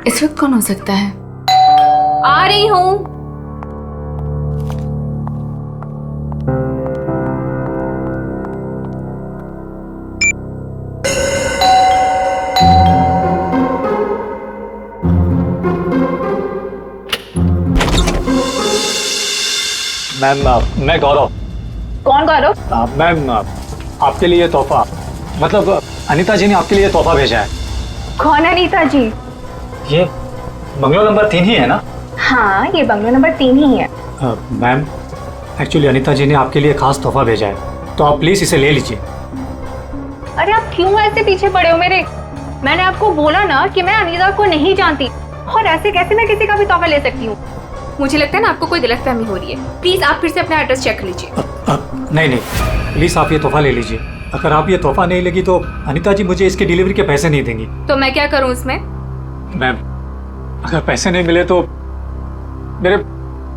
इस वक्त कौन हो सकता है? आ रही हूँ। मैम मैं गौरव। कौन गौरव? मैम आपके लिए तोहफा, मतलब अनीता जी ने आपके लिए तोहफा भेजा है। कौन है अनीता जी? ये बंगलो नंबर 3 ही है ना? हाँ, ये बंगलो नंबर 3 ही है। मैम एक्चुअली अनीता जी ने आपके लिए खास तोहफा भेजा है, तो आप प्लीज इसे ले लीजिए। अरे आप क्यों ऐसे पीछे पड़े हो मेरे? मैंने आपको बोला ना कि मैं अनीता को नहीं जानती, और ऐसे कैसे मैं किसी का भी तोहफा ले सकती हूँ? मुझे लगता है ना आपको कोई गलतफहमी हो रही है। प्लीज आप फिर से अपना एड्रेस चेक कर लीजिए। नहीं प्लीज आप ये तोहफा ले लीजिए। अगर आप ये तोहफा नहीं लेगी तो अनीता जी मुझे इसके डिलीवरी के पैसे नहीं देंगी। तो मैं क्या करूँ इसमें? मैम अगर पैसे नहीं मिले तो मेरे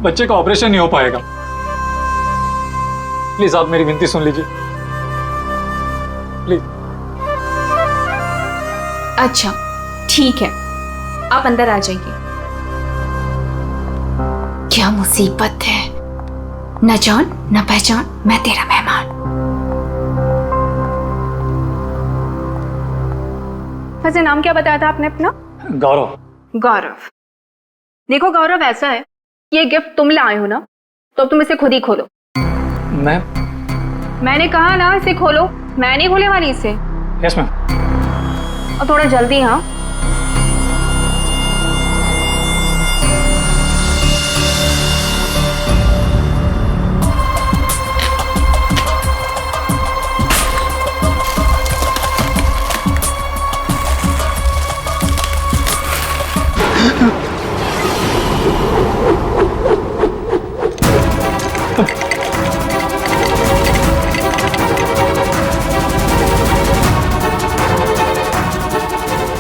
बच्चे का ऑपरेशन नहीं हो पाएगा। प्लीज आप मेरी विनती सुन लीजिए प्लीज। अच्छा ठीक है, आप अंदर आ जाइए। क्या मुसीबत है, न जान न पहचान, मैं तेरा मेहमान। वैसे नाम क्या बताया था आपने अपना? गौरव। गौरव। देखो गौरव, ऐसा है, ये गिफ्ट तुम लाए हो ना, तो तुम इसे खुद ही खोलो। मैंने कहा ना इसे खोलो, मैं नहीं खोले वाली इसे। Yes ma'am. और थोड़ा जल्दी। हाँ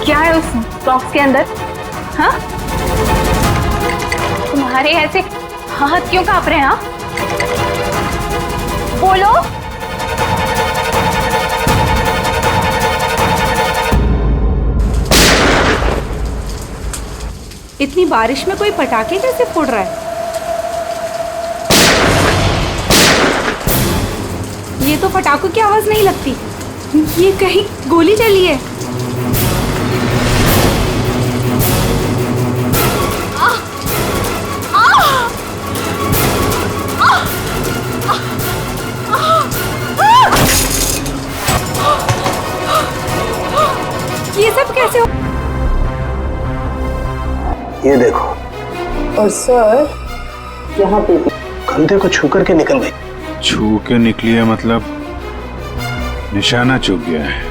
क्या है उस बॉक्स के अंदर? हाँ, तुम्हारे ऐसे हाथ क्यों कांप रहे हैं? हाँ, बोलो। इतनी बारिश में कोई पटाखे कैसे फोड़ रहा है? ये तो पटाखों की आवाज नहीं लगती, ये कहीं गोली चली है। ये सब कैसे हो? ये देखो। और सर यहाँ पे कंधे को छू करके निकल गई। छू के निकली है मतलब निशाना चूक गया है।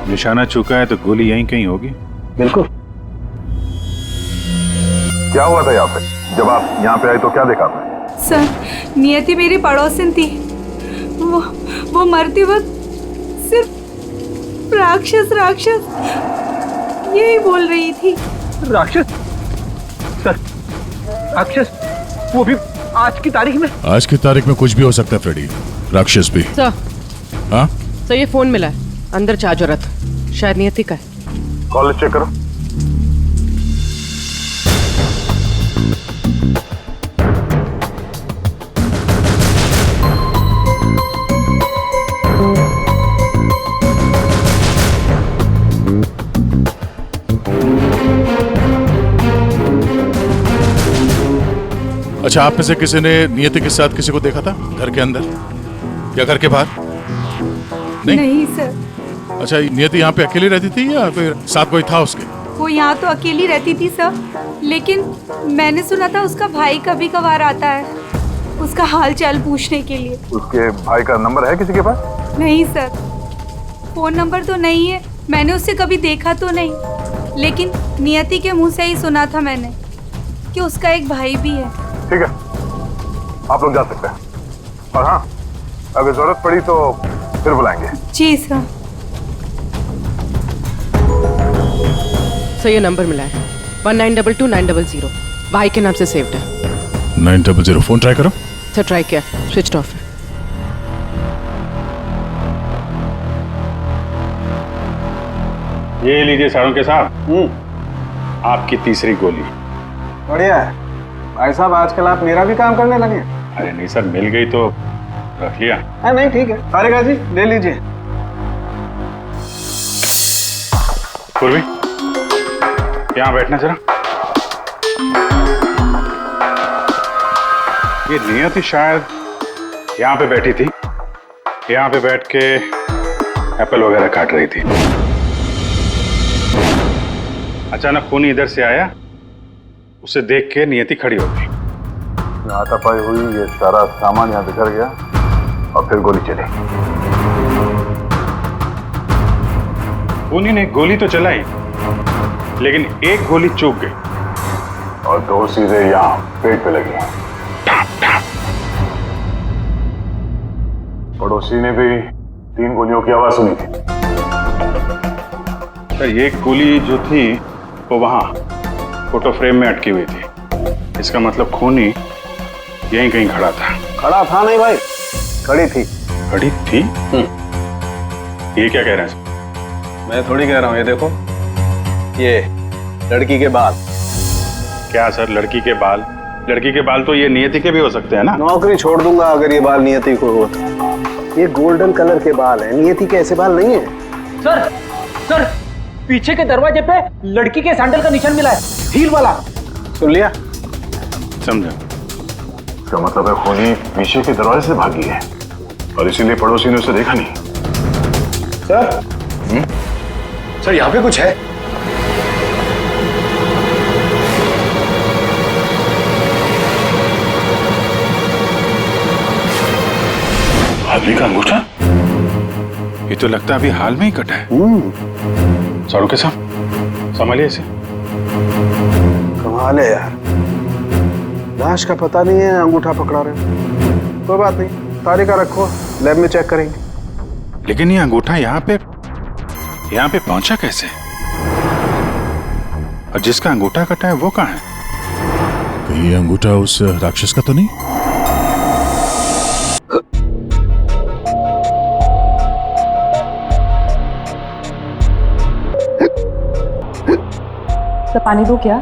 निशाना चूका है तो गोली यहीं कहीं होगी। बिल्कुल। क्या हुआ था यहाँ पे? जब आप यहाँ पे आए तो क्या देखा आपने? सर नियति मेरी पड़ोसन थी, वो मरते वक्त सिर्फ राक्षस राक्षस यही बोल रही थी। राक्षस? सर राक्षस? वो भी आज की तारीख में? आज की तारीख में कुछ भी हो सकता है फ्रेडी, राक्षस भी। सर। हाँ सर ये फोन मिला है, अंदर चार्ज हो रहा था, शायद नियति का है। कॉल चेक करो। अच्छा, आप में से किसी ने नियति के साथ किसी को देखा था घर के अंदर या घर के बाहर? नहीं सर। अच्छा, नियति यहाँ पे अकेली रहती थी या फिर साथ कोई था उसके? वो यहाँ तो अकेली रहती थी सर, लेकिन मैंने सुना था उसका भाई कभी कभार आता है उसका हाल चाल पूछने के लिए। उसके भाई का नंबर है किसी के पास? नहीं सर, फोन नंबर तो नहीं है, मैंने उससे कभी देखा तो नहीं, लेकिन नियति के मुंह से ही सुना था मैंने कि उसका एक भाई भी है। ठीक है, आप लोग जा सकते हैं, और हाँ अगर जरूरत पड़ी तो फिर बुलाएंगे। जी सर। सर ये नंबर मिला है 1922-900, भाई के नाम से सेव्ड है। 900 फोन ट्राई करो। सर ट्राई किया, स्विच ऑफ है। ये लीजिए सारों के साथ आपकी तीसरी गोली। बढ़िया है भाई साहब, आजकल आप मेरा भी काम करने लगे। अरे नहीं सर, मिल गई तो रख लिया। नहीं ठीक है, तारिका जी ले लीजिए। पूर्वी यहाँ बैठना जरा। ये नियति शायद यहाँ पे बैठी थी, यहाँ पे बैठ के एप्पल वगैरह काट रही थी। अचानक खूनी इधर से आया, उसे देख के नियति खड़ी हो गई। हाथापाई हुई, ये सारा सामान यहाँ बिखर गया और फिर गोली चली। खूनी ने गोली तो चलाई, लेकिन एक गोली चूक गई और दो सीधे यहाँ पेट पे लगी। पड़ोसी ने भी 3 गोलियों की आवाज सुनी थी। सर एक गोली जो थी वो वहां फोटो फ्रेम में अटकी हुई थी। इसका मतलब खूनी यहीं कहीं खड़ा था। खड़ा था नहीं भाई, खड़ी थी। खड़ी थी? ये क्या कह रहे हैं? मैं थोड़ी कह रहा हूँ, ये देखो, ये लड़की के बाल। क्या सर लड़की के बाल? लड़की के बाल तो ये नियति के भी हो सकते हैं ना। नौकरी छोड़ दूंगा अगर ये बाल नियति को हो तो। ये गोल्डन कलर के बाल है, नियति के ऐसे बाल नहीं है। सर पीछे के दरवाजे पे लड़की के सैंडल का निशान मिला है, हील वाला। सुन लिया? समझा। इसका मतलब है खूनी पीछे के दरवाजे से भागी है और इसीलिए पड़ोसी ने उसे देखा नहीं। सर यहाँ पे कुछ है। आदमी का अंगूठा? ये तो लगता है अभी हाल में ही कटा है। सारू के साथ संभालिए इसे। कमाल है यार, लाश का पता नहीं है, अंगूठा पकड़ा रहे हो। कोई बात नहीं, तारिका रखो, लैब में चेक करेंगे। लेकिन ये अंगूठा यहाँ पे पहुंचा कैसे? और जिसका अंगूठा कटा है वो कहाँ है? ये अंगूठा उस राक्षस का तो नहीं? तो पानी दो क्या?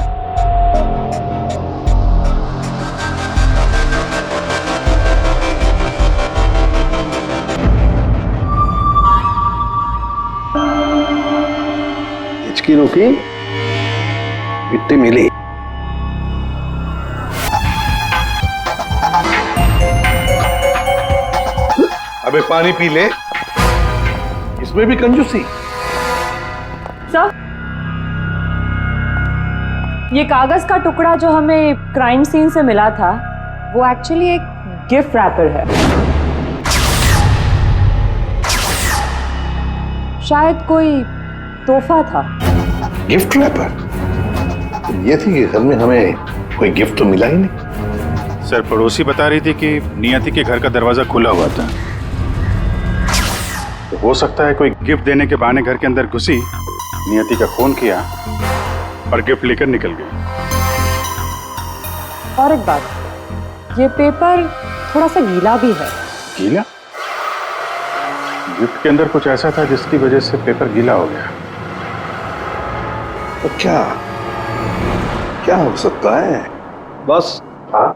हिचकी रुकी, मिट्टी मिली। अबे पानी पी ले, इसमें भी कंजूसी। सर, ये कागज का टुकड़ा जो हमें क्राइम सीन से मिला था, वो एक्चुअली एक गिफ्ट रैपर है। शायद कोई तोहफा था। Gift wrapper? ये थी कि घर में हमें कोई गिफ्ट तो मिला ही नहीं। सर पड़ोसी बता रही थी कि नियति के घर का दरवाजा खुला हुआ था, तो हो सकता है कोई गिफ्ट देने के बहाने घर के अंदर घुसी, नियति का फोन किया और गिफ्ट लेकर निकल गई। और एक बात, ये पेपर थोड़ा सा गीला भी है। गीला? गिफ्ट के अंदर कुछ ऐसा था जिसकी वजह से पेपर गीला हो गया। तो क्या हो सकता है? बस, हाँ,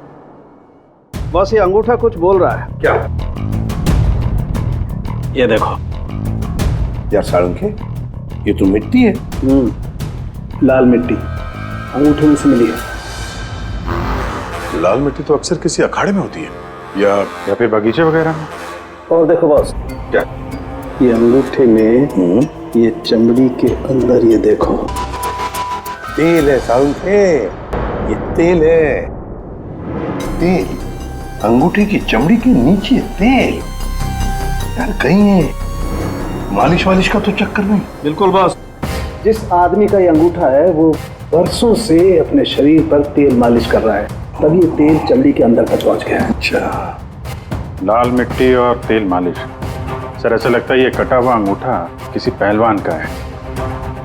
बस ये अंगूठा कुछ बोल रहा है। क्या? ये देखो यार सारंगे, ये तो मिट्टी है। लाल मिट्टी अंगूठे में से मिली है। लाल मिट्टी तो अक्सर किसी अखाड़े में होती है या फिर बगीचे वगैरह में। और देखो बॉस, क्या? ये अंगूठे में ये चमड़ी के अंदर, ये देखो तेल है सारंगे, ये तेल है। तेल? अंगूठे की चमड़ी के नीचे तेल? यार कहीं है मालिश वालिश का तो चक्कर नहीं? बिल्कुल बॉस, जिस आदमी का ये अंगूठा है वो बरसों से अपने शरीर पर तेल मालिश कर रहा है, तभी ये तेल चमड़ी के अंदर तक पहुंच गया है। अच्छा, लाल मिट्टी और तेल मालिश। सर ऐसा लगता है ये कटा हुआ अंगूठा किसी पहलवान का है,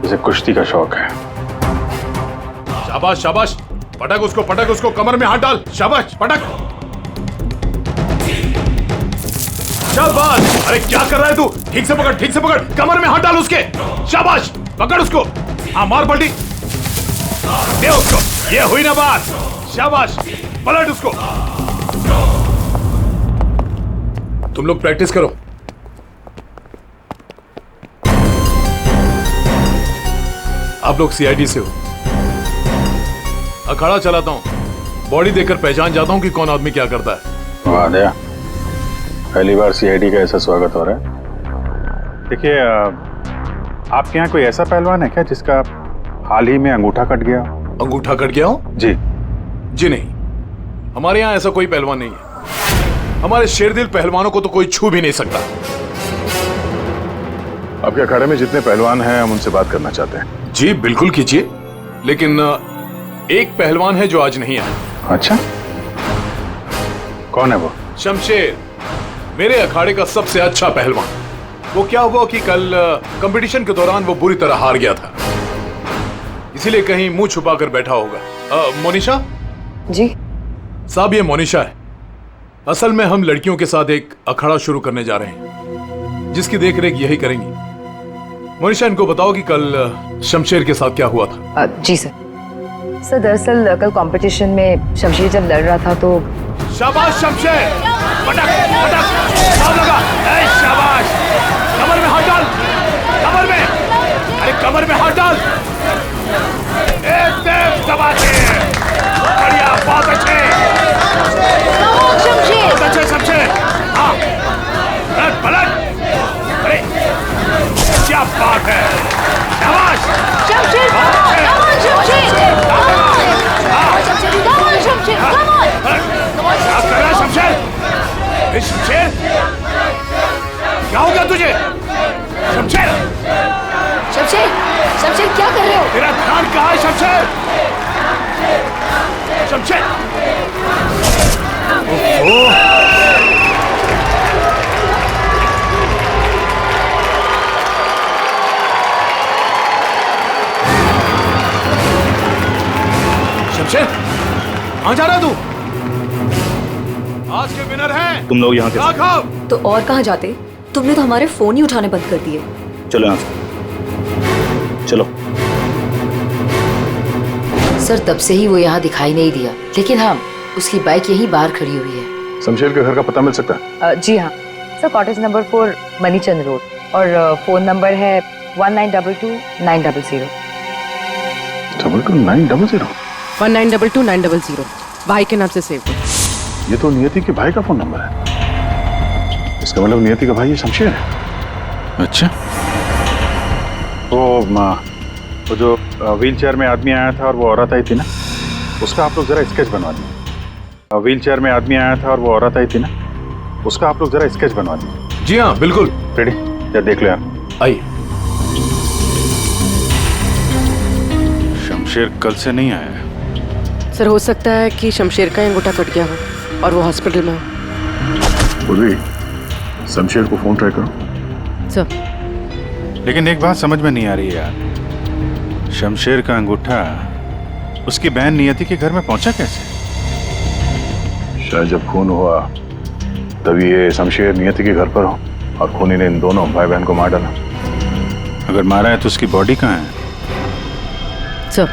जिसे कुश्ती का शौक है। शाबाश शाबाश, पटक उसको, कमर में हाथ डाल। शाबाश, पटक। शाबाश। अरे क्या कर रहा है तू? ठीक से पकड़, कमर में हाथ डाल उसके। शाबाश। पकड़ उसको। हाँ मार पलटी, दे उसको। ये हुई ना बात, शाबाश, पलट उसको। तुम लोग प्रैक्टिस करो। आप लोग सीआईडी से हो। अखाड़ा चलाता हूं, बॉडी देखकर पहचान जाता हूं कि कौन आदमी क्या करता है। वाह दया, पहली बार सीआईडी का ऐसा स्वागत हो रहा है। देखिए, आपके यहाँ कोई ऐसा पहलवान है क्या जिसका हाल ही में अंगूठा कट गया? अंगूठा कट गया हो? जी जी नहीं, हमारे यहाँ ऐसा कोई पहलवान नहीं है। हमारे शेरदिल पहलवानों को तो कोई छू भी नहीं सकता। आपके अखाड़े में जितने पहलवान हैं हम उनसे बात करना चाहते हैं। जी बिल्कुल कीजिए, लेकिन एक पहलवान है जो आज नहीं आया। अच्छा, कौन है वो? शमशेर, मेरे अखाड़े का सबसे अच्छा पहलवान। वो क्या हुआ कि कल कंपटीशन के दौरान वो बुरी तरह हार गया था, इसीलिए कहीं मुंह छुपाकर बैठा होगा। मोनिशा जी साहब, ये मोनिशा है। असल में हम लड़कियों के साथ एक अखाड़ा शुरू करने जा रहे हैं, जिसकी देखरेख यही करेंगी। मोनिशा, इनको बताओ कि कल शमशेर के साथ क्या हुआ था। जी सर। सर दरअसल कल कंपटीशन में शमशेर जब लड़ रहा था तो। शाबाश शमशेर, पटक पटक, दाव लगा। ए शाबाश, कमर में हाथ डाल, कमर में, अरे कमर में हाथ डाल। एकदम दबा के, बढ़िया, बहुत अच्छे, बहुत अच्छे शमशेर। हाँ, पलट पलट, अरे क्या बात है, शाबाश शमशेर, शमशेर, शमशेर, क्या हो गया तुझे? शमशेर, शमशेर, शमशेर क्या कर रहे हो? तेरा ध्यान कहाँ है शमशेर? शमशेर, शमशेर, कहाँ जा रहा तू? आज के विनर हैं तुम लोग यहाँ के। राघव। तो और कहाँ जाते? तुमने तो हमारे फोन ही उठाने बंद कर दिए। चलो यहाँ से, चलो। सर तब से ही वो यहाँ दिखाई नहीं दिया, लेकिन हाँ, उसकी बाइक यहीं बाहर खड़ी हुई है। शमशेर के घर का पता मिल सकता है? जी हाँ सर, कॉटेज नंबर 4 मनीचंद रोड, और फोन नंबर है 1922-900। 900? 1922-900 भाई के नाम से सेव हो। ये तो नियति के भाई का फोन नंबर है। इसका मतलब नियति का भाई ये शमशेर है। अच्छा, वो जो व्हील चेयर में आदमी आया था और वो औरत आई थी ना, उसका आप लोग जरा स्केच बनवा दीजिए। व्हील चेयर में आदमी आया था और वो औरत आई थी ना, उसका आप लोग जरा स्केच बनवा दीजिए। जी हाँ बिल्कुल। रेडी? या देख लो यार। आइए। शमशेर कल से नहीं आया है। सर हो सकता है कि शमशेर का अंगूठा कट गया हो और वो हॉस्पिटल में हो। पूर्वी, शमशेर को फोन ट्राई करो। सर लेकिन एक बात समझ में नहीं आ रही है यार, शमशेर का अंगूठा उसकी बहन नियति के घर में पहुंचा कैसे? शायद जब खून हुआ तभी ये शमशेर नियति के घर पर हो और खूनी ने इन दोनों भाई बहन को मार डाला। अगर मारा है तो उसकी बॉडी कहाँ है? सर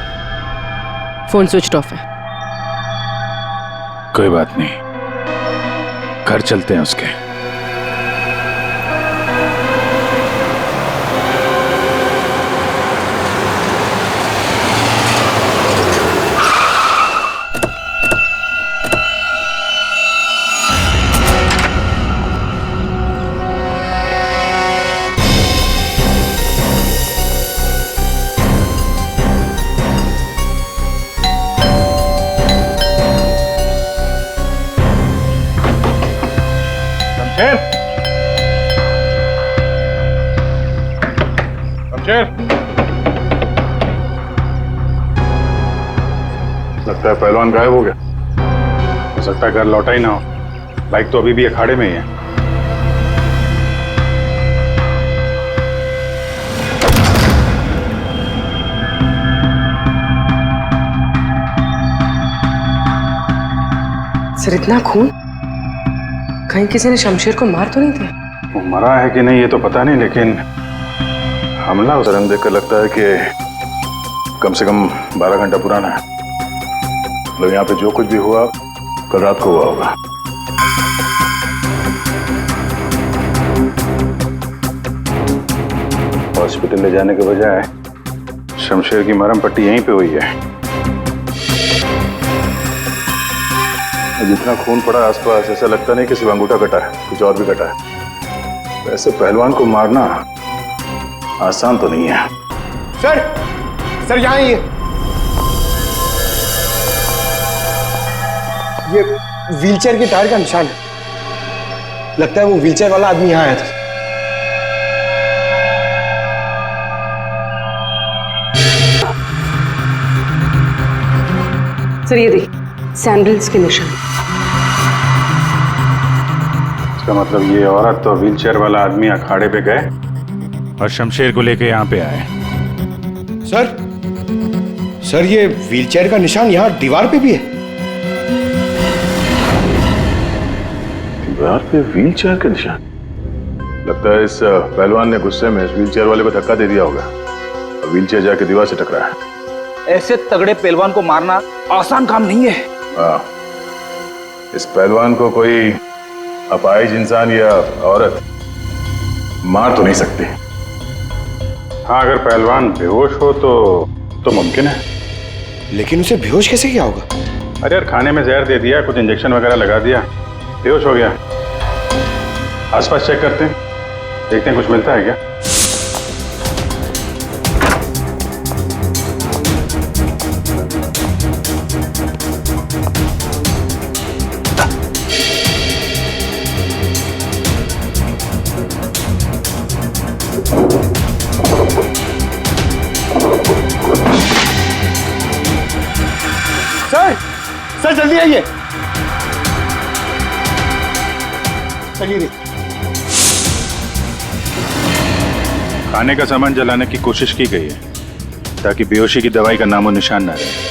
फोन स्विच ऑफ है। कोई बात नहीं, घर चलते हैं उसके। लगता है पहलवान गायब हो गया। हो सकता है घर लौटा ही ना हो। बाइक तो अभी भी अखाड़े में ही है। सर इतना खून, कहीं किसी ने शमशेर को मार तो नहीं दिया? वो मरा है कि नहीं ये तो पता नहीं, लेकिन हमला उस रंग देखकर लगता है कि कम से कम 12 घंटा पुराना है। मतलब यहाँ पे जो कुछ भी हुआ कल रात को हुआ होगा। हॉस्पिटल ले जाने के बजाय शमशेर की मरहम पट्टी यहीं पे हुई है। जितना खून पड़ा आसपास ऐसा लगता नहीं कि सिर्फ अंगूठा कटा है, कुछ और भी कटा है। वैसे पहलवान को मारना आसान तो नहीं है। सर यहाँ ये व्हीलचेयर के टायर का निशान है। लगता है वो व्हीलचेयर वाला आदमी यहाँ आया था। सर ये देखिए सैंडल्स के निशान। इसका मतलब ये औरत तो व्हीलचेयर वाला आदमी अखाड़े पे गए और शमशेर को लेके यहाँ पे आए। सर ये व्हीलचेयर का निशान यहाँ दीवार पे भी है। दीवार पे व्हीलचेयर का निशान? लगता है इस पहलवान ने गुस्से में इस व्हीलचेयर वाले को धक्का दे दिया होगा और व्हीलचेयर जाके दीवार से टकरा है। ऐसे तगड़े पहलवान को मारना आसान काम नहीं है। हाँ, इस पहलवान को कोई अपाहिज इंसान या औरत मार तो नहीं सकती। हाँ, अगर पहलवान बेहोश हो तो मुमकिन है। लेकिन उसे बेहोश कैसे किया होगा? अरे यार, खाने में जहर दे दिया, कुछ इंजेक्शन वगैरह लगा दिया, बेहोश हो गया। आसपास चेक करते हैं, देखते हैं कुछ मिलता है क्या। सर जल्दी आइए। चलिए। खाने का सामान जलाने की कोशिश की गई है ताकि बेहोशी की दवाई का नामो निशान ना रहे।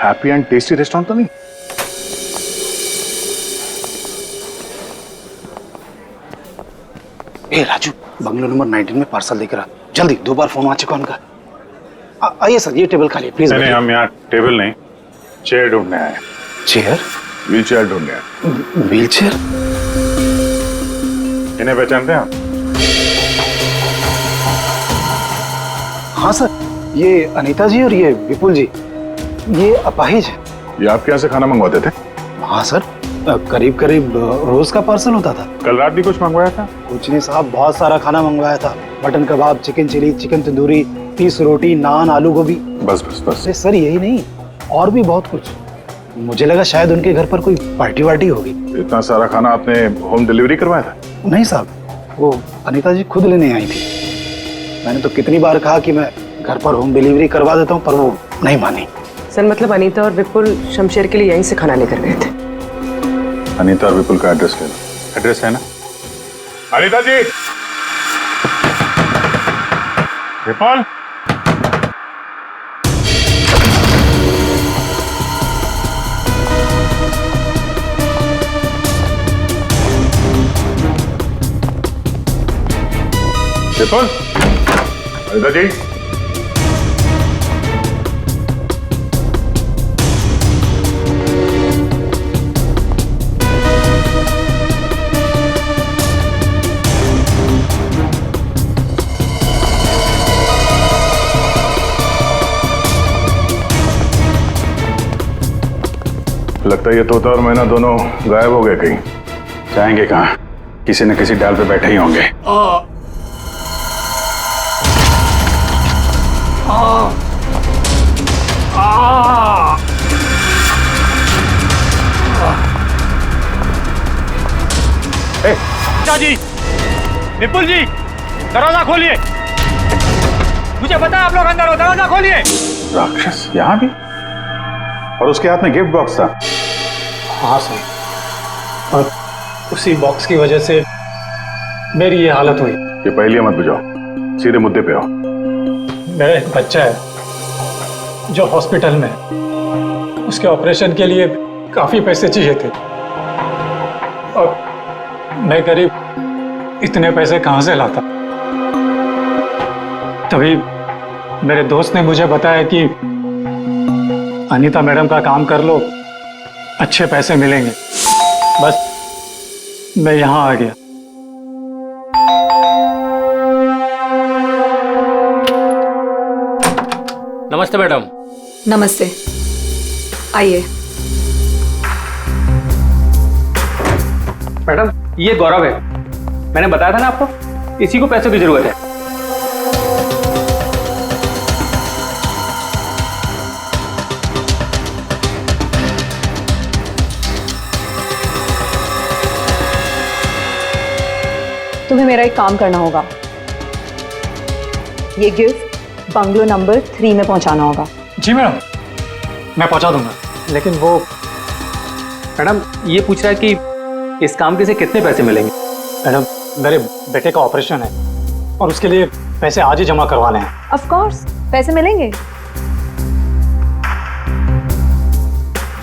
हैप्पी एंड टेस्टी रेस्टोरेंट तो नहीं? ए राजू, बंगलो नंबर 19 में पार्सल लेकर आ जल्दी। 2 बार फोन आ चुका उनका। आइए सर, ये टेबल खाली प्लीज। नहीं, हम यहाँ टेबल नहीं, चेयर ढूंढने आए। चेयर? व्हील चेयर ढूंढने आए। Wheel chair? इन्हें पहचानते हैं आप? हाँ सर, ये अनीता जी और ये विपुल जी, ये अपाहिज है। ये आपके यहाँ से खाना मंगवाते थे? हाँ सर, करीब करीब रोज का पार्सल होता था। कल रात भी कुछ मंगवाया था? कुछ नहीं साहब, बहुत सारा खाना मंगवाया था। मटन कबाब, चिकन चिली, चिकन तंदूरी, 30 रोटी, नान, आलू गोभी। बस बस बस। अरे सर यही नहीं, और भी बहुत कुछ। मुझे लगा शायद उनके घर पर कोई पार्टी वार्टी होगी। इतना सारा खाना आपने होम डिलीवरी करवाया था? नहीं साहब, वो अनीता जी खुद लेने आई थी। मैंने तो कितनी बार कहा कि मैं घर पर होम डिलीवरी करवा देता हूँ, पर वो नहीं मानी। सर मतलब अनीता और विपुल शमशेर के लिए यहीं से खाना लेकर गए थे। अनीता और विपुल का एड्रेस ले लो। एड्रेस है ना? अनीता जी, विपुल, विपुल, अनीता जी। लगता है ये तोता और मैना दोनों गायब हो गए कहीं। जाएंगे कहाँ? किसी न किसी डाल पे बैठे ही होंगे। जी, विपुल जी, दरवाजा खोलिए। मुझे पता है आप लोग अंदर हो, दरवाजा खोलिए। राक्षस यहाँ भी? और उसके हाथ में गिफ्ट बॉक्स था। हाँ सर, और उसी बॉक्स की वजह से मेरी ये हालत हुई। ये पहले मत बुझाओ, सीधे मुद्दे पे आओ। मेरा एक बच्चा है जो हॉस्पिटल में है। उसके ऑपरेशन के लिए काफी पैसे चाहिए थे और मैं गरीब इतने पैसे कहां से लाता। तभी मेरे दोस्त ने मुझे बताया कि अनीता मैडम का काम कर लो, अच्छे पैसे मिलेंगे। बस मैं यहां आ गया। नमस्ते मैडम। नमस्ते, आइए। मैडम ये गौरव है, मैंने बताया था ना आपको, इसी को पैसों की जरूरत है। तुम्हें मेरा एक काम करना होगा, ये गिफ्ट बंगलो नंबर 3 में पहुंचाना होगा। जी मैडम, मैं पहुंचा दूंगा। लेकिन वो मैडम ये पूछ रहा है कि इस काम के से कितने पैसे मिलेंगे। मैडम मेरे बेटे का ऑपरेशन है और उसके लिए पैसे आज ही जमा करवाने हैं। ऑफ कोर्स पैसे मिलेंगे।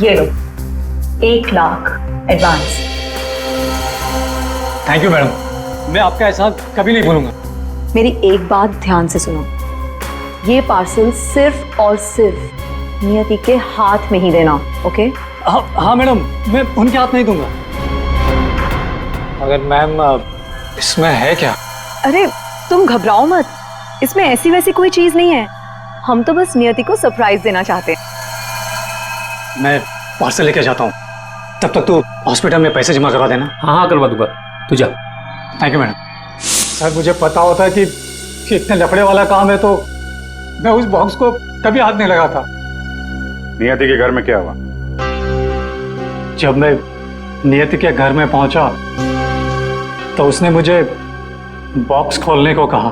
ये लो 1 lakh advance. Thank you madam, मैं आपका एहसान कभी नहीं भूलूंगा। मेरी एक बात ध्यान से सुनो, ये पार्सल सिर्फ और सिर्फ नियति के हाथ में ही देना, ओके? हाँ मैडम, मैं उनके हाथ नहीं दूंगा। अगर मैम इसमें है क्या? अरे तुम घबराओ मत, इसमें ऐसी वैसी कोई चीज नहीं है। हम तो बस नियति को सरप्राइज देना चाहते हैं। मैं पार्सल लेके जाता हूँ, तब तक तू हॉस्पिटल में पैसे जमा करवा देना। हाँ करवा दूंगा, तू जा। Thank you madam. सर मुझे पता होता कि इतने लफड़े वाला काम है तो मैं उस बॉक्स को कभी हाथ नहीं लगाता। नियति के घर में क्या हुआ? जब मैं नियति के घर में पहुंचा तो उसने मुझे बॉक्स खोलने को कहा।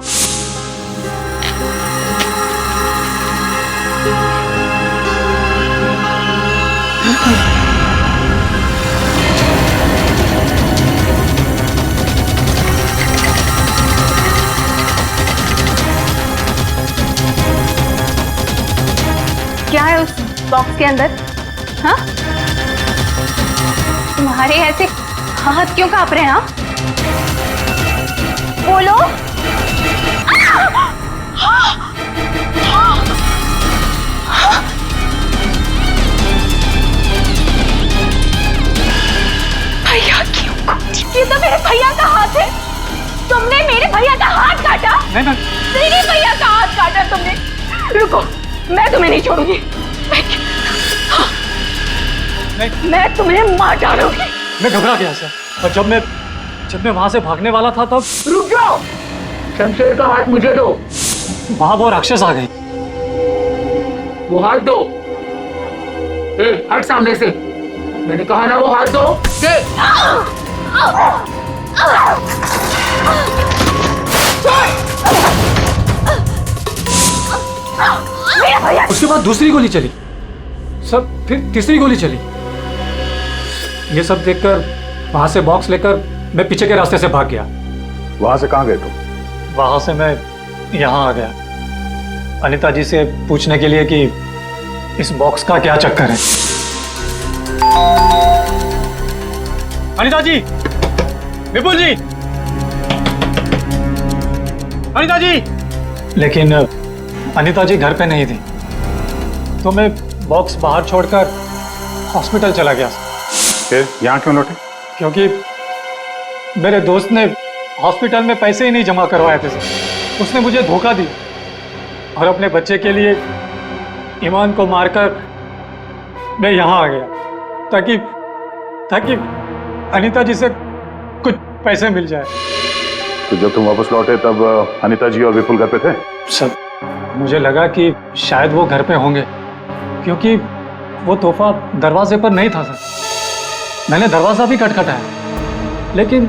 क्या है उस बॉक्स के अंदर? हाँ, तुम्हारे ऐसे हाथ क्यों कांप रहे हैं? हाँ बोलो। भैया क्यों? ये तो मेरे भैया का हाथ है। तुमने मेरे भैया का हाथ काटा? नहीं, मेरे भैया का हाथ काटा तुमने। रुको, मैं तुम्हें नहीं छोड़ूंगी। मैं तुम्हें मार डालूंगी। मैं घबरा गया सर, और जब मैं वहां से भागने वाला था तब। रुक जाओ, शमशेर का हाथ मुझे दो। वहां वो राक्षस आ गई। वो हाथ दो। हट सामने से, मैंने कहा ना वो हाथ दो। उसके बाद दूसरी गोली चली, सब फिर तीसरी गोली चली। ये सब देखकर वहां से बॉक्स लेकर मैं पीछे के रास्ते से भाग गया। वहां से कहां गए तुम? वहां से मैं यहाँ आ गया अनीता जी से पूछने के लिए कि इस बॉक्स का क्या चक्कर है। अनीता जी, विपुल जी, अनीता जी। लेकिन अनीता जी घर पे नहीं थी, तो मैं बॉक्स बाहर छोड़कर हॉस्पिटल चला गया। फिर यहाँ क्यों लौटे? क्योंकि मेरे दोस्त ने हॉस्पिटल में पैसे ही नहीं जमा करवाए थे सर। उसने मुझे धोखा दी और अपने बच्चे के लिए ईमान को मारकर मैं यहाँ आ गया ताकि अनीता जी से कुछ पैसे मिल जाए। तो जब तुम वापस लौटे तब अनीता जी और विपुल घर पे थे? सर मुझे लगा कि शायद वो घर पे होंगे, क्योंकि वो तोहफा दरवाजे पर नहीं था सर। मैंने दरवाजा भी खटखटाया, लेकिन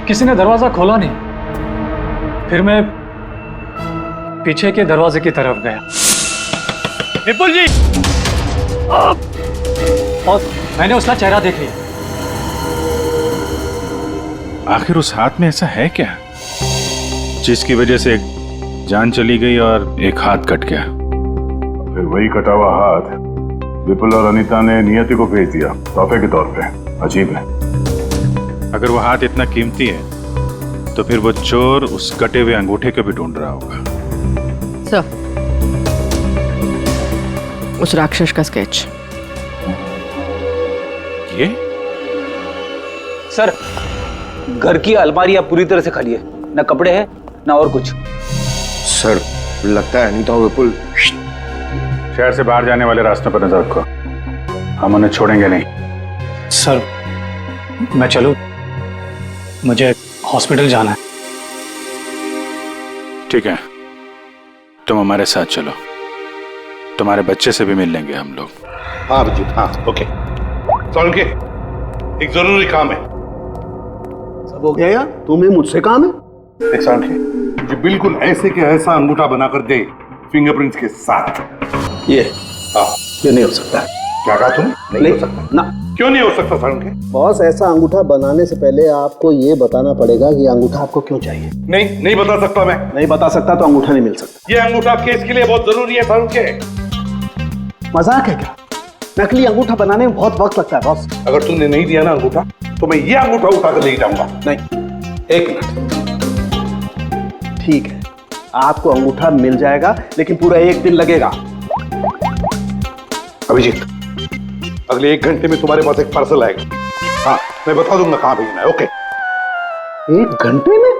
किसी ने दरवाजा खोला नहीं। फिर मैं पीछे के दरवाजे की तरफ गया। विपुल जी! और मैंने उसका चेहरा देख लिया। आखिर उस हाथ में ऐसा है क्या जिसकी वजह से एक जान चली गई और एक हाथ कट गया? फिर वही कटा हुआ हाथ विपुल और अनीता ने नियति को भेज दिया तोहफे के तौर पे। अजीब है। अगर वो हाथ इतना कीमती है तो फिर वो चोर उस कटे हुए अंगूठे को भी ढूंढ रहा होगा। सर, उस राक्षस का स्केच। ये सर, घर की अलमारियां पूरी तरह से खाली है, ना कपड़े हैं ना और कुछ। सर, लगता है अनीता और विपुल शहर से बाहर जाने वाले रास्ते पर नजर रखो, हम उन्हें छोड़ेंगे नहीं। सर, मैं चलूं? मुझे हॉस्पिटल जाना है। ठीक है, तुम हमारे साथ चलो, तुम्हारे बच्चे से भी मिल लेंगे हम लोग। हाँ अभिजीत, हाँ ओके। सोलंकी, एक जरूरी काम है। सब हो गया यार, तुम्हें मुझसे काम है? एक सोलंकी, मुझे बिल्कुल ऐसे के ऐसा अंगूठा बनाकर दे फिंगरप्रिंट्स के साथ। ये हाँ, ये नहीं हो सकता। क्या कहा तुमने? नहीं हो सकता ना। क्यों नहीं हो सकता सोलंकी? बॉस, ऐसा अंगूठा बनाने से पहले आपको ये बताना पड़ेगा कि अंगूठा आपको क्यों चाहिए। नहीं बता सकता मैं। नहीं बता सकता तो अंगूठा नहीं मिल सकता। ये अंगूठा केस के लिए बहुत जरूरी है सोलंकी। मजाक है क्या? नकली अंगूठा बनाने में बहुत वक्त लगता है बॉस। अगर तुमने नहीं दिया ना अंगूठा तो मैं ये अंगूठा उठा कर ले जाऊंगा। नहीं, एक मिनट। ठीक है, आपको अंगूठा मिल जाएगा, लेकिन पूरा 1 दिन लगेगा। अभिजीत, अगले 1 घंटे में तुम्हारे पास एक पार्सल आएगा। हाँ, मैं बता दूंगा कहां भेजना है। ओके। 1 घंटे में?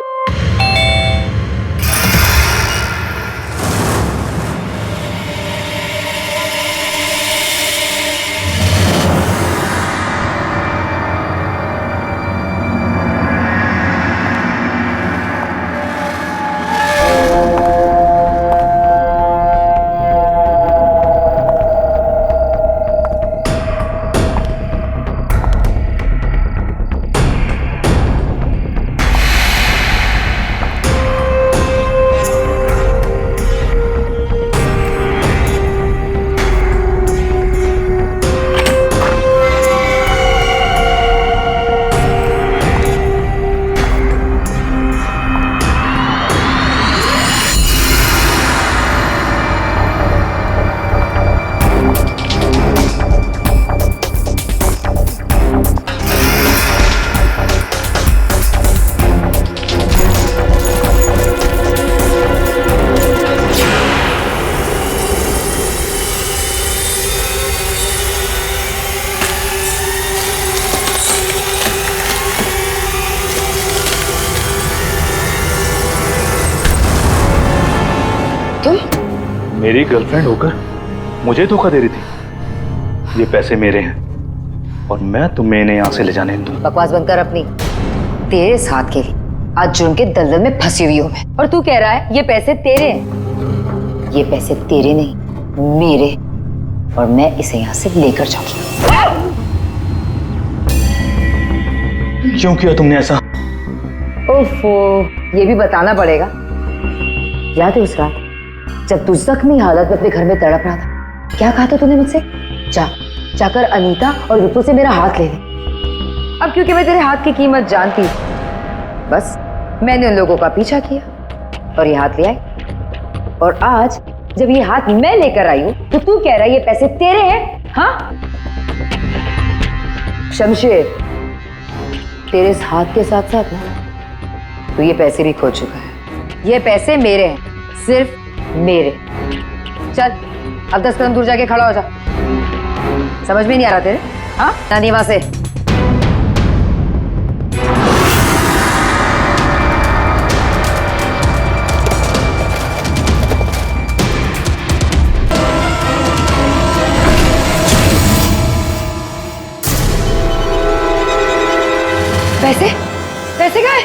मेरी गर्लफ्रेंड होकर मुझे धोखा दे रही थी। ये पैसे मेरे हैं और मैं तुम्हें इन्हें यहाँ से ले जाने दूँ। बकवास बंद कर अपनी। तेरे साथ के लिए आज जुर्म के दलदल में फंसी हुई हूँ मैं, और तू कह रहा है ये पैसे तेरे हैं। ये पैसे तेरे नहीं, मेरे, और मैं इसे यहाँ से लेकर जाऊंगी। क्यों किया तुमने ऐसा? ओफो, ये भी बताना पड़ेगा। याद है उस रात जब तू जख्मी हालत में अपने घर में तड़प रहा था, क्या कहा था तूने मुझसे? जाकर अनीता और विपुल से मेरा हाथ ले ले। अब क्योंकि मैं तेरे हाथ की कीमत जानती, बस मैंने उन लोगों का पीछा किया और ये हाथ ले आई। और आज जब ये हाथ मैं लेकर आई हूं तो तू कह रहा है ये पैसे तेरे हैं? हाँ शमशेर, तेरे इस हाथ के साथ साथ ना तो ये पैसे भी खो चुका है। ये पैसे मेरे हैं, सिर्फ मेरे। चल अब 10 कदम दूर जाके खड़ा हो जा। समझ में नहीं आ रहा तेरे? हाँ, नानी वहां से। पैसे पैसे कहाँ है?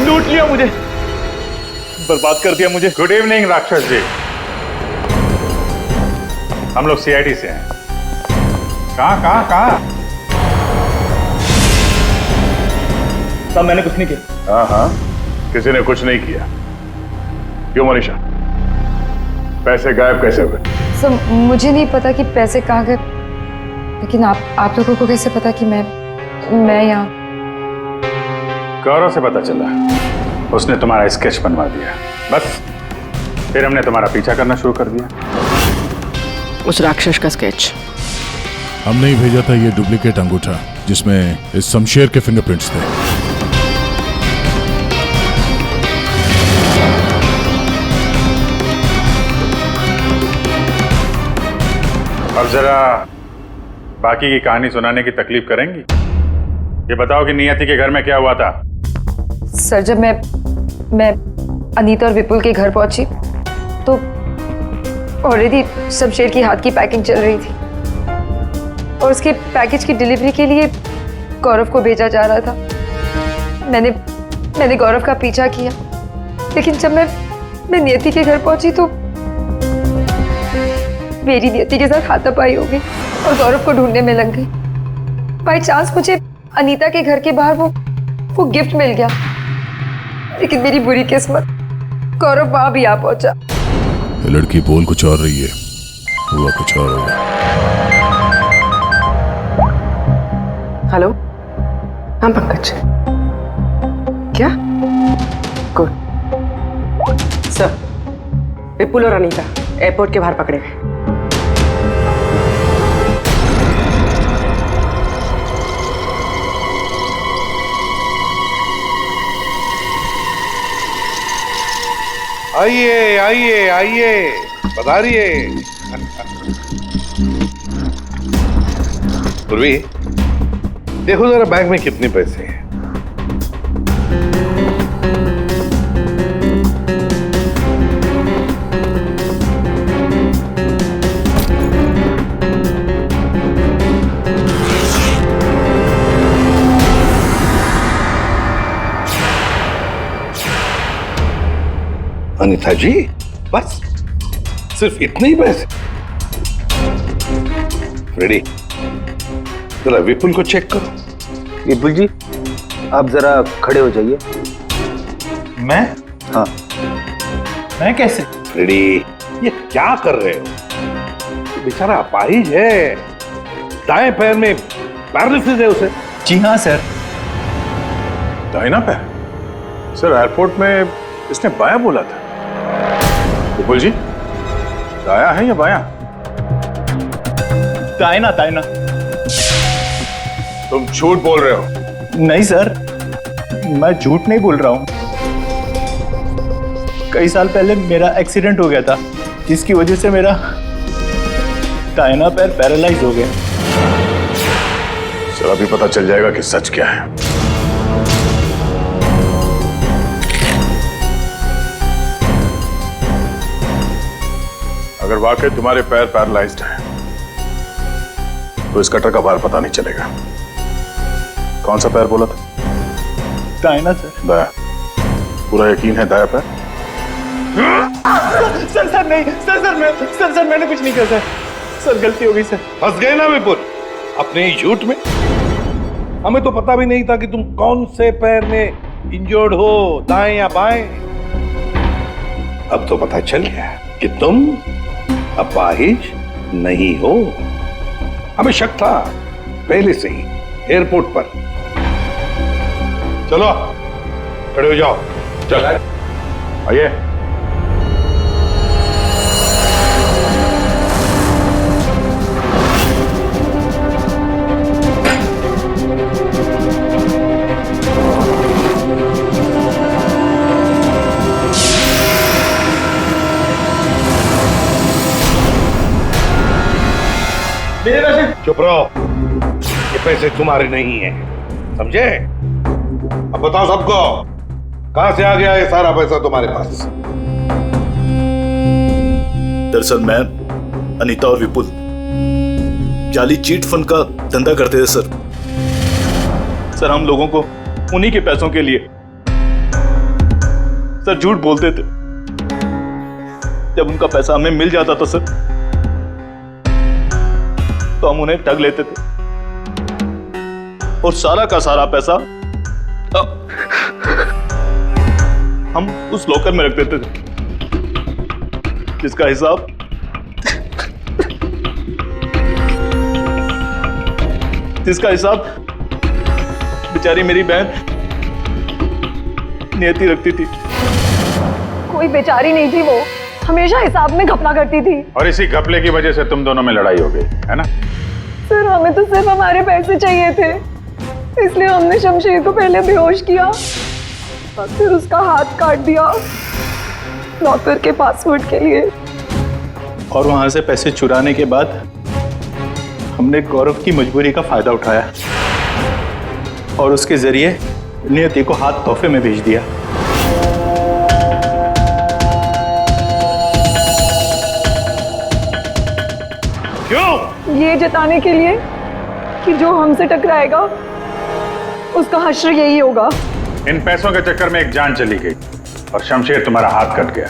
लूट लिया मुझे, बर्बाद कर दिया मुझे। गुड इवनिंग राक्षस जी, हम लोग सीआईडी से हैं। कहाँ? सब मैंने कुछ नहीं किया। हाँ, किसी ने कुछ नहीं किया। क्यों मनीषा, पैसे गायब कैसे हुए? सर, मुझे नहीं पता कि पैसे कहाँ गए, लेकिन आप लोगों को कैसे पता कि मैं यहाँ? गौरव से पता चला, उसने तुम्हारा स्केच बनवा दिया। बस फिर हमने तुम्हारा पीछा करना शुरू कर दिया। उस राक्षस का स्केच हमने ही भेजा था, ये डुप्लीकेट अंगूठा जिसमें इस शमशेर के फिंगरप्रिंट्स थे। अब जरा बाकी की कहानी सुनाने की तकलीफ करेंगी? ये बताओ कि नियति के घर में क्या हुआ था? सर, जब मैं अनीता और विपुल के घर पहुंची तो ऑलरेडी शमशेर की हाथ की पैकिंग चल रही थी और उसके पैकेज की डिलीवरी के लिए गौरव को भेजा जा रहा था। मैंने गौरव का पीछा किया, लेकिन जब मैं नियति के घर पहुंची तो मेरी नियति के साथ हाथापाई हो गई और गौरव को ढूंढने में लग गई। बाई चांस मुझे अनीता के घर के बाहर वो गिफ्ट मिल गया, लेकिन मेरी बुरी किस्मत गौरव वहां भी आ पहुंचा। ये लड़की बोल कुछ और रही है, हुआ कुछ और होगा। हेलो, हाँ पंकज, क्या? गुड सर, विपुल और अनीता एयरपोर्ट के बाहर पकड़े गए। आइए आइए आइए, पधारिए। पूर्वी, देखो जरा बैग में कितने पैसे हैं। अनीता जी, बस सिर्फ इतने ही पैसे? रेडी, जरा विपुल को चेक करो। विपुल जी, आप जरा खड़े हो जाइए। मैं? हाँ। मैं कैसे? रेडी, ये क्या कर रहे हो? बेचारा अपाहिज है, दाएं पैर में पैरालिसिस है उसे। जी हाँ सर। दाहिना पैर? सर एयरपोर्ट में इसने बाया बोला था। विपुल जी, दाया है या बाया? दायना दायना। तुम झूठ बोल रहे हो। नहीं सर, मैं झूठ नहीं बोल रहा हूँ। कई साल पहले मेरा एक्सीडेंट हो गया था, जिसकी वजह से मेरा दाहिना पैर पैरालाइज हो गया। सर अभी पता चल जाएगा कि सच क्या है। अगर वाकई तुम्हारे पैर पैरालाइज्ड हैं, तो इस कटर का भार पता नहीं चलेगा। कौन सा पैर बोला था? दाहिना सर। दाया? पूरा यकीन है दाया पैर? सर नहीं, सर मैंने कुछ नहीं किया सर, गलती हो गई सर। फंस गए ना विपुल अपने ही झूठ में। हमें तो पता भी नहीं था कि तुम कौन से पैर में इंजर्ड हो, दाएं या बाएं। अब तो पता चल गया कि तुम अपाहिज नहीं हो। हमें शक था पहले से ही एयरपोर्ट पर। चलो खड़े हो जाओ। चल आइए। चुप रहो, ये पैसे तुम्हारे नहीं हैं, समझे? अब बताओ सबको, कहां से आ गया ये सारा पैसा तुम्हारे पास? दरअसल मैं, अनीता और विपुल जाली चीट फंड का धंधा करते थे सर हम लोगों को उन्हीं के पैसों के लिए सर झूठ बोलते थे। जब उनका पैसा हमें मिल जाता था सर, तो हम उन्हें ठग लेते थे और सारा का सारा पैसा हम उस लॉकर में रख देते थे, जिसका हिसाब बेचारी मेरी बहन नियति रखती थी। कोई बेचारी नहीं थी वो, हमेशा हिसाब में घपला करती थी। और इसी घपले की वजह से तुम दोनों में लड़ाई हो गई है ना? सर हमें तो सिर्फ हमारे पैसे चाहिए थे, इसलिए हमने शमशेर को पहले बेहोश किया और फिर उसका हाथ काट दिया लॉकर के पासवर्ड के लिए। और वहां से पैसे चुराने के बाद हमने गौरव की मजबूरी का फायदा उठाया और उसके जरिए नियति को हाथ तोहफे में भेज दिया। क्यों? ये जताने के लिए कि जो हमसे टकराएगा उसका हश्र यही होगा। इन पैसों के चक्कर में एक जान चली गई और शमशेर तुम्हारा हाथ कट गया।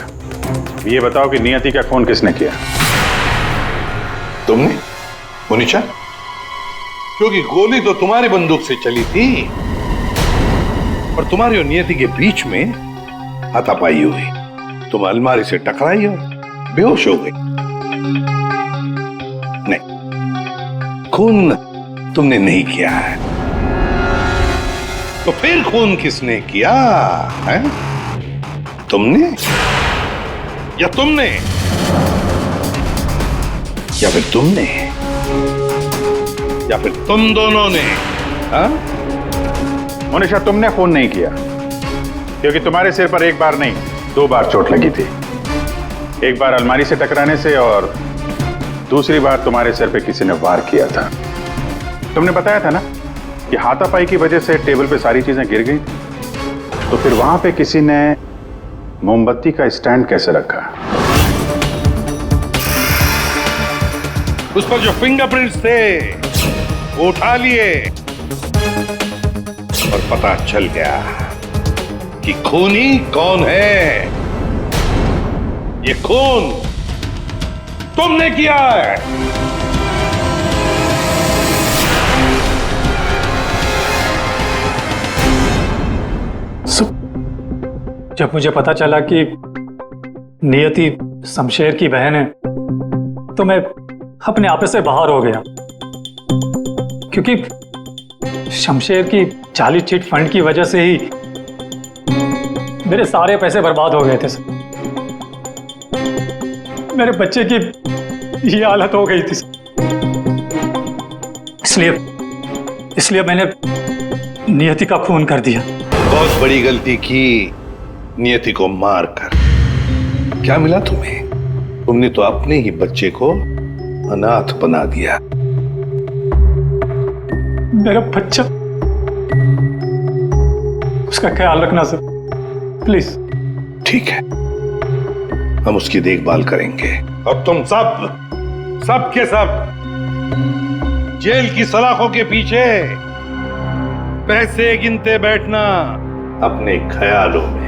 ये बताओ कि नियति का खून किसने किया? तुमने मोनिशा? क्योंकि गोली तो तुम्हारी बंदूक से चली थी और तुम्हारी और नियति के बीच में हाथापाई हुई। तुम अलमारी से टकराई और बेहोश हो गई। नहीं, खून तुमने नहीं किया है। तो फिर खून किसने किया है? तुमने या तुमने या फिर तुमने या फिर तुम दोनों ने? मोनिशा, तुमने खून नहीं किया क्योंकि तुम्हारे सिर पर एक बार नहीं 2 बार चोट लगी थी। एक बार अलमारी से टकराने से और दूसरी बार तुम्हारे सिर पे किसी ने वार किया था। तुमने बताया था ना कि हाथापाई की वजह से टेबल पे सारी चीजें गिर गई, तो फिर वहां पे किसी ने मोमबत्ती का स्टैंड कैसे रखा? उस पर जो फिंगरप्रिंट्स थे वो उठा लिए और पता चल गया कि खूनी कौन है। ये खून तुमने किया है। जब मुझे पता चला कि नियति शमशेर की बहन है तो मैं अपने आप से बाहर हो गया, क्योंकि शमशेर की जाली चिट फंड की वजह से ही मेरे सारे पैसे बर्बाद हो गए थे। मेरे बच्चे की ये हालत हो गई थी, इसलिए मैंने नियति का खून कर दिया। बहुत बड़ी गलती की नियति को मारकर। क्या मिला तुम्हें? तुमने तो अपने ही बच्चे को अनाथ बना दिया। मेरा बच्चा, उसका ख्याल रखना सर, प्लीज। ठीक है, हम उसकी देखभाल करेंगे। अब तुम सब के सब जेल की सलाखों के पीछे पैसे गिनते बैठना अपने ख्यालों में।